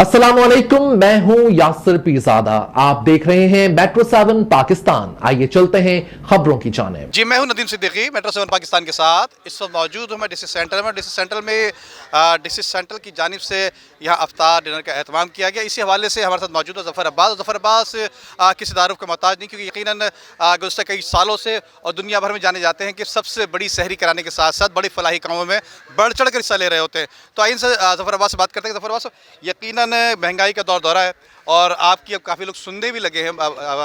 अस्सलामुअलैकुम, मैं हूं यासिर पीरजादा। आप देख रहे हैं मेट्रो 7 पाकिस्तान। आइए चलते हैं खबरों की जानिब। जी, मैं हूं नदीम सिद्दीकी, मेट्रो 7 पाकिस्तान के साथ। इस वक्त मौजूद हूं मैं डिस्ट्रिक्ट सेंटर में। डिस्ट्रिक्ट सेंटर में डिस्ट्रिक्ट सेंटर की जानिब से यहाँ अफ्तार डिनर का एहतमाम किया गया। इसी हवाले से हमारे साथ मौजूद है ज़फ़र अब्बास। ज़फ़र अब्बास किसी तारुफ का मोहताज नहीं, क्योंकि यकीनन गुज़श्ता कई सालों से और दुनिया भर में जाने जाते हैं कि सबसे बड़ी सहरी कराने के साथ साथ बड़ी फलाही कामों में बढ़ चढ़ कर हिस्सा ले रहे होते हैं। तो आइए इनसे ज़फ़र अब्बास से बात करते हैं। ज़फ़र अब्बास, यकीनन महंगाई का दौर है और आपकी अब काफ़ी लोग सुनने भी लगे हैं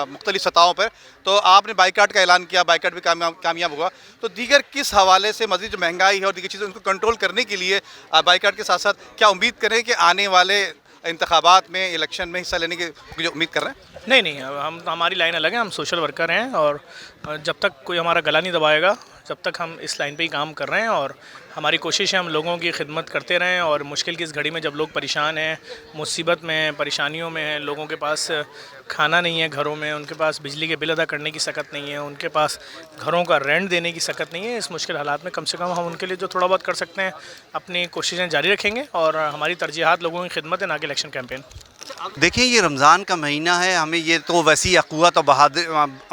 मुख्तलिफ सतहों पर। तो आपने बाइकाट का ऐलान किया, बाइकाट भी कामयाब हुआ। तो दीगर किस हवाले से मज़ीद जो महंगाई है और दीगर चीज़ें उनको कंट्रोल करने के लिए बाइकाट के साथ साथ क्या उम्मीद करें कि आने वाले इंतखाबात में, इलेक्शन में हिस्सा लेने की जो उम्मीद कर रहे हैं? नहीं, हम हमारी लाइन अलग है। हम सोशल वर्कर हैं और जब तक कोई हमारा गला नहीं दबाएगा जब तक हम इस लाइन पे ही काम कर रहे हैं। और हमारी कोशिश है हम लोगों की खिदमत करते रहें। और मुश्किल की इस घड़ी में जब लोग परेशान हैं, मुसीबत में हैं, परेशानियों में हैं, लोगों के पास खाना नहीं है घरों में, उनके पास बिजली के बिल अदा करने की सकत नहीं है, उनके पास घरों का रेंट देने की सकत नहीं है, इस मुश्किल हालात में कम से कम हम उनके लिए जो थोड़ा बहुत कर सकते हैं अपनी कोशिशें जारी रखेंगे। और हमारी तरजीहात लोगों की खिदमत है, ना कि इलेक्शन कैंपेन। देखिए, ये रमज़ान का महीना है, हमें ये तो वसी अक़ुव्वत और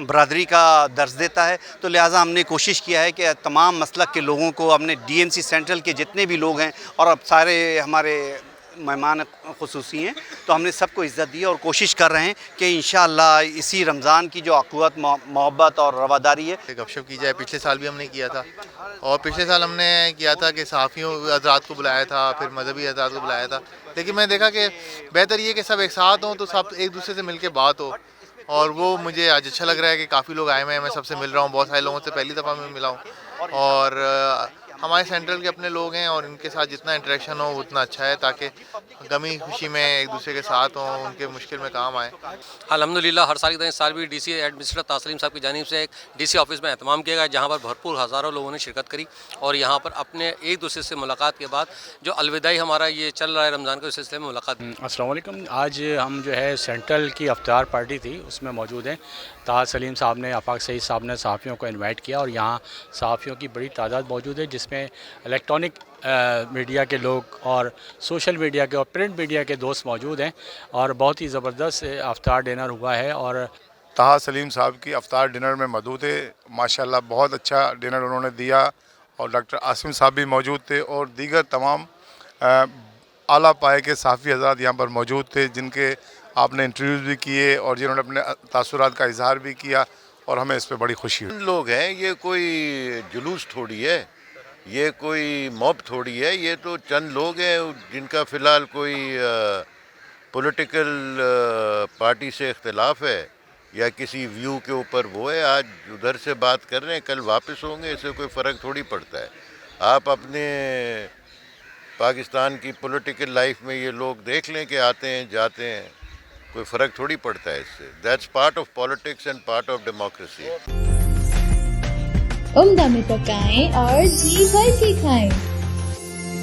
बरादरी का दर्ज देता है। तो लिहाजा हमने कोशिश किया है कि तमाम मसलक के लोगों को, हमने डीएमसी सेंट्रल के जितने भी लोग हैं और अब सारे हमारे मेहमान ख़ुसूसी हैं, तो हमने सबको इज़्ज़त दी और कोशिश कर रहे हैं कि इंशाअल्लाह इसी रमज़ान की जो अक़ुव्वत, मोहब्बत और रवादारी है, गपशप की जाए। पिछले साल भी हमने किया था और पिछले साल हमने किया था कि सहाफ़ियों हज़रात को बुलाया था, फिर मजहबी हज़रात को बुलाया था। लेकिन मैंने देखा कि बेहतर ये कि सब एक साथ हों, तो सब एक दूसरे से मिल के बात हो। और वो मुझे आज अच्छा लग रहा है कि काफ़ी लोग आए हुए हैं, मैं सबसे मिल रहा हूँ, बहुत सारे लोगों से पहली दफ़ा मैं मिला हूँ। और हमारे सेंट्रल के अपने लोग हैं और इनके साथ जितना इंटरेक्शन हो उतना अच्छा है, ताकि गमी खुशी में एक दूसरे के साथ हों, उनके मुश्किल में काम आए। अल्हम्दुलिल्लाह, हर साल की तरह इस साल भी डीसी एडमिनिस्ट्रेटर तासलीम साहब की जानिब से एक डीसी ऑफिस में एहतमाम किया गया, जहाँ पर भरपूर हज़ारों लोगों ने शिरकत करी। और यहाँ पर अपने एक दूसरे से मुलाकात के बाद जो अलविदाई हमारा ये चल रहा है रमज़ान के सिलसिले में मुलाकात। अस्सलाम वालेकुम। आज हम जो है सेंट्रल की अफ्तार पार्टी थी, उसमें मौजूद हैं। ताज सलीम साहब ने, आफाक सईद साहब ने सहाफ़ियों को इनवाइट किया और यहाँ सहाफ़ियों की बड़ी तादाद मौजूद है, जिसमें इलेक्ट्रॉनिक मीडिया के लोग और सोशल मीडिया के और प्रिंट मीडिया के दोस्त मौजूद हैं। और बहुत ही ज़बरदस्त अफ्तार डिनर हुआ है। और ताहा सलीम साहब की अफ्तार डिनर में मौजूद थे। माशाल्लाह बहुत अच्छा डिनर उन्होंने दिया। और डॉक्टर आसिम साहब भी मौजूद थे और दीगर तमाम आला पाए के सहाफ़ी हज़रात यहाँ पर मौजूद थे, जिनके आपने इंटरव्यूज़ भी किए और जिन्होंने अपने तासुरात का इजहार भी किया और हमें इस पर बड़ी खुशी हुई। लोग हैं, ये कोई जुलूस थोड़ी है, ये कोई मॉब थोड़ी है, ये तो चंद लोग हैं जिनका फ़िलहाल कोई पॉलिटिकल पार्टी से इख्तिलाफ़ है या किसी व्यू के ऊपर वो है। आज उधर से बात कर रहे हैं, कल वापस होंगे, इससे कोई फ़र्क थोड़ी पड़ता है। आप अपने पाकिस्तान की पॉलिटिकल लाइफ में ये लोग देख लें कि आते हैं जाते हैं, कोई फ़र्क थोड़ी पड़ता है इससे। That's part of politics and part of democracy. उम्दा में पकाएं और जी भर के खाएं।